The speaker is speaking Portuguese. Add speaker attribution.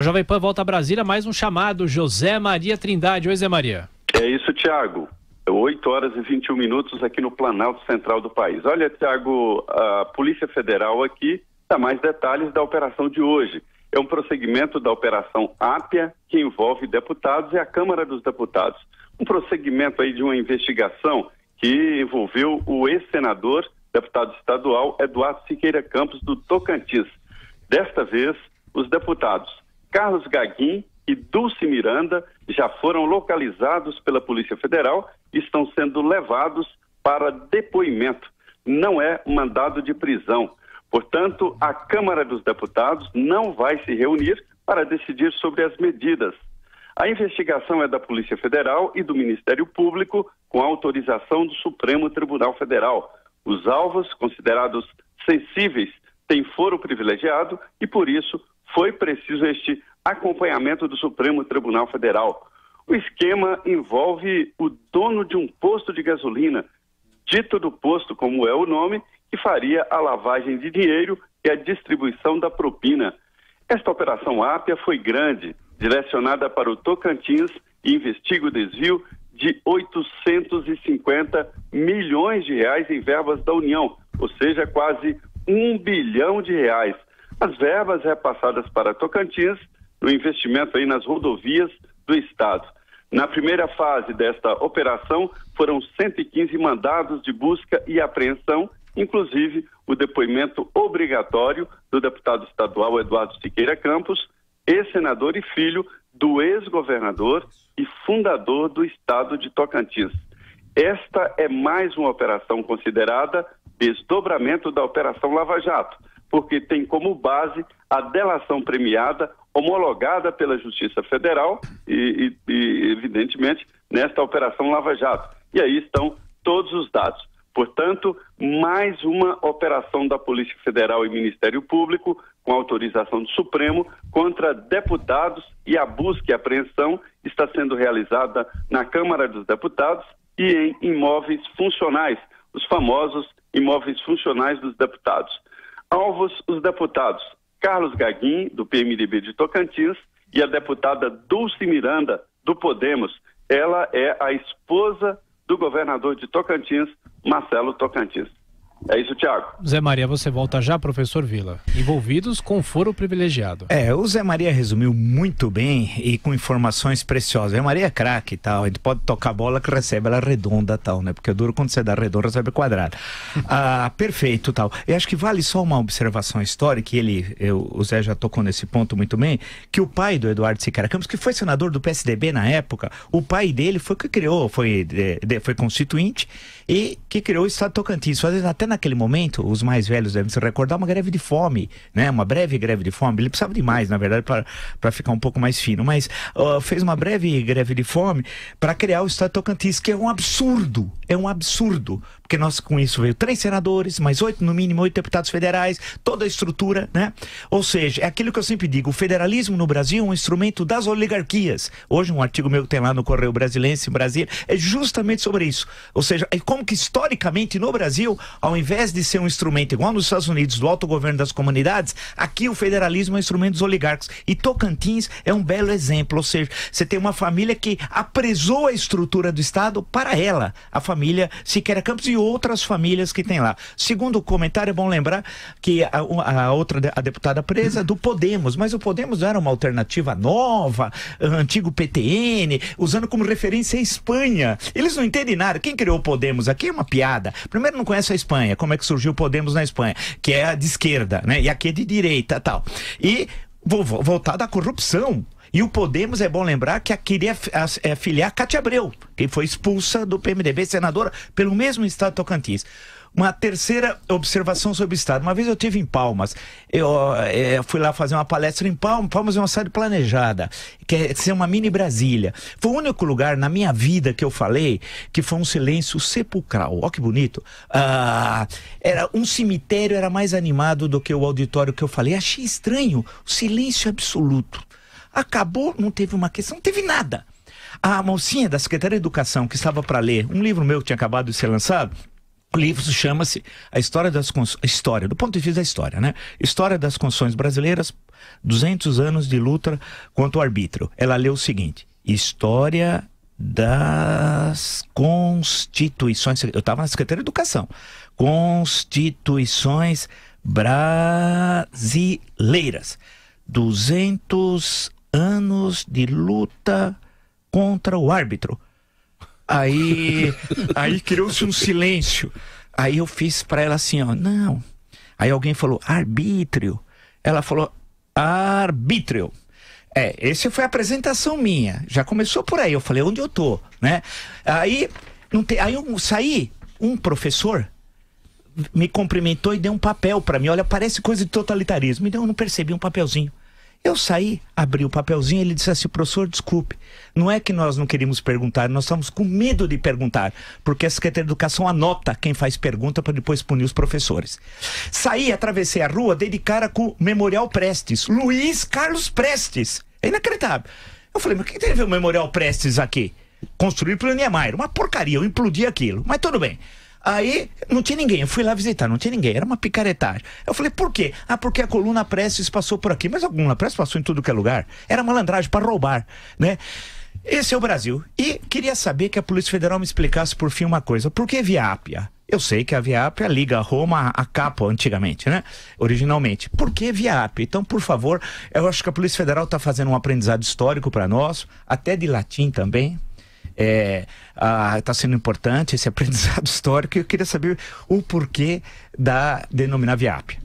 Speaker 1: Jovem Pan volta a Brasília, mais um chamado, José Maria Trindade. Oi, Zé Maria.
Speaker 2: É isso, Tiago. 8 horas e 21 minutos aqui no Planalto Central do país. Olha, Tiago, a Polícia Federal aqui dá mais detalhes da operação de hoje. É um prosseguimento da Operação Ápia, que envolve deputados e a Câmara dos Deputados. Um prosseguimento aí de uma investigação que envolveu o ex-senador, deputado estadual, Eduardo Siqueira Campos, do Tocantins. Desta vez, os deputados Carlos Gaguin e Dulce Miranda já foram localizados pela Polícia Federal e estão sendo levados para depoimento. Não é mandado de prisão. Portanto, a Câmara dos Deputados não vai se reunir para decidir sobre as medidas. A investigação é da Polícia Federal e do Ministério Público, com autorização do Supremo Tribunal Federal. Os alvos, considerados sensíveis, têm foro privilegiado e, por isso, foi preciso este acompanhamento do Supremo Tribunal Federal. O esquema envolve o dono de um posto de gasolina, dito do posto como é o nome, que faria a lavagem de dinheiro e a distribuição da propina. Esta operação Ápia foi grande, direcionada para o Tocantins e investiga o desvio de 850 milhões de reais em verbas da União, ou seja, quase 1 bilhão de reais. As verbas repassadas para Tocantins no investimento aí nas rodovias do estado. Na primeira fase desta operação foram 115 mandados de busca e apreensão, inclusive o depoimento obrigatório do deputado estadual Eduardo Siqueira Campos, ex-senador e filho do ex-governador e fundador do estado de Tocantins. Esta é mais uma operação considerada desdobramento da Operação Lava Jato, porque tem como base a delação premiada homologada pela Justiça Federal e evidentemente, nesta Operação Lava Jato. E aí estão todos os dados. Portanto, mais uma operação da Polícia Federal e Ministério Público, com autorização do Supremo, contra deputados, e a busca e apreensão está sendo realizada na Câmara dos Deputados e em imóveis funcionais, os famosos imóveis funcionais dos deputados. Alvos, os deputados Carlos Gaguin, do PMDB de Tocantins, e a deputada Dulce Miranda, do Podemos. Ela é a esposa do governador de Tocantins, Marcelo Tocantins. É isso, Tiago.
Speaker 1: Zé Maria, você volta já, professor Vila. Envolvidos com foro privilegiado.
Speaker 3: O Zé Maria resumiu muito bem e com informações preciosas. Zé Maria é craque e tal, ele pode tocar a bola que recebe ela redonda e tal, né? Porque é duro quando você dá redonda, recebe quadrada. Perfeito tal. Eu acho que vale só uma observação histórica, o Zé já tocou nesse ponto muito bem, que o pai do Eduardo Siqueira Campos, que foi senador do PSDB na época, o pai dele foi que criou, foi constituinte e que criou o estado de Tocantins. Até naquele momento, os mais velhos devem se recordar, uma greve de fome, né? Uma breve greve de fome. Ele precisava de mais, na verdade, para ficar um pouco mais fino, mas fez uma breve greve de fome para criar o estado de Tocantins, que é um absurdo, porque nós com isso veio 3 senadores, mais 8, no mínimo 8 deputados federais, toda a estrutura, né? Ou seja, é aquilo que eu sempre digo, o federalismo no Brasil é um instrumento das oligarquias. Hoje um artigo meu que tem lá no Correio Brasilense, em Brasília, é justamente sobre isso. Ou seja, é como que historicamente no Brasil, ao invés de ser um instrumento igual nos Estados Unidos, do autogoverno das comunidades, aqui o federalismo é um instrumento dos oligarcas. E Tocantins é um belo exemplo, ou seja, você tem uma família que apresou a estrutura do Estado para ela, a família Siqueira Campos e outras famílias que tem lá. Segundo comentário, é bom lembrar que a deputada presa do Podemos, mas o Podemos era uma alternativa nova, antigo PTN, usando como referência a Espanha. Eles não entendem nada. Quem criou o Podemos aqui é uma piada. Primeiro, não conhece a Espanha, como é que surgiu o Podemos na Espanha, que é a de esquerda, né? E aqui é de direita, tal. E voltado à corrupção. E o Podemos, é bom lembrar, que queria filiar Cátia Abreu, que foi expulsa do PMDB, senadora, pelo mesmo estado de Tocantins. Uma terceira observação sobre o estado. Uma vez eu estive em Palmas, eu fui lá fazer uma palestra em Palmas. Palmas é uma cidade planejada, quer ser uma mini Brasília. Foi o único lugar na minha vida que eu falei que foi um silêncio sepulcral. Olha que bonito. Era um cemitério, era mais animado do que o auditório que eu falei. Achei estranho, o silêncio absoluto. Acabou, não teve uma questão, não teve nada. A mocinha da Secretaria de Educação que estava para ler um livro meu que tinha acabado de ser lançado, O livro chama-se A História das História, do ponto de vista da história, né? História das Constituições Brasileiras, 200 anos de luta contra o arbítrio. Ela leu o seguinte: História das Constituições... Eu estava na Secretaria de Educação. Constituições Brasileiras. 200 anos de luta contra o árbitro. Aí criou-se um silêncio. Aí eu fiz para ela assim, ó, não. Aí alguém falou, arbítrio. Ela falou, arbítrio. Essa foi a apresentação minha. Já começou por aí. Eu falei, onde eu tô, né? Aí eu saí, um professor me cumprimentou e deu um papel para mim. Olha, parece coisa de totalitarismo. Então eu não percebi um papelzinho. Eu saí, abri o papelzinho, ele disse assim, professor, desculpe, não é que nós não queríamos perguntar, nós estamos com medo de perguntar, porque a Secretaria de Educação anota quem faz pergunta para depois punir os professores. Saí, atravessei a rua, dei de cara com o Memorial Prestes, Luiz Carlos Prestes. É inacreditável. Eu falei, mas o que tem a ver o Memorial Prestes aqui? Construído pelo Niemeyer, uma porcaria, eu implodi aquilo, mas tudo bem. Aí não tinha ninguém, eu fui lá visitar, não tinha ninguém, era uma picaretagem. Eu falei, por quê? Ah, porque a coluna Prestes passou por aqui. Mas a coluna Prestes passou em tudo que é lugar. Era malandragem para roubar, né? Esse é o Brasil. E queria saber que a Polícia Federal me explicasse por fim uma coisa. Por que Via Ápia? Eu sei que a Via Ápia liga Roma a Capo antigamente, né? Originalmente. Por que Via Ápia? Então, por favor, eu acho que a Polícia Federal está fazendo um aprendizado histórico para nós, até de latim também. Está sendo importante esse aprendizado histórico e eu queria saber o porquê da denominar Via Ápia.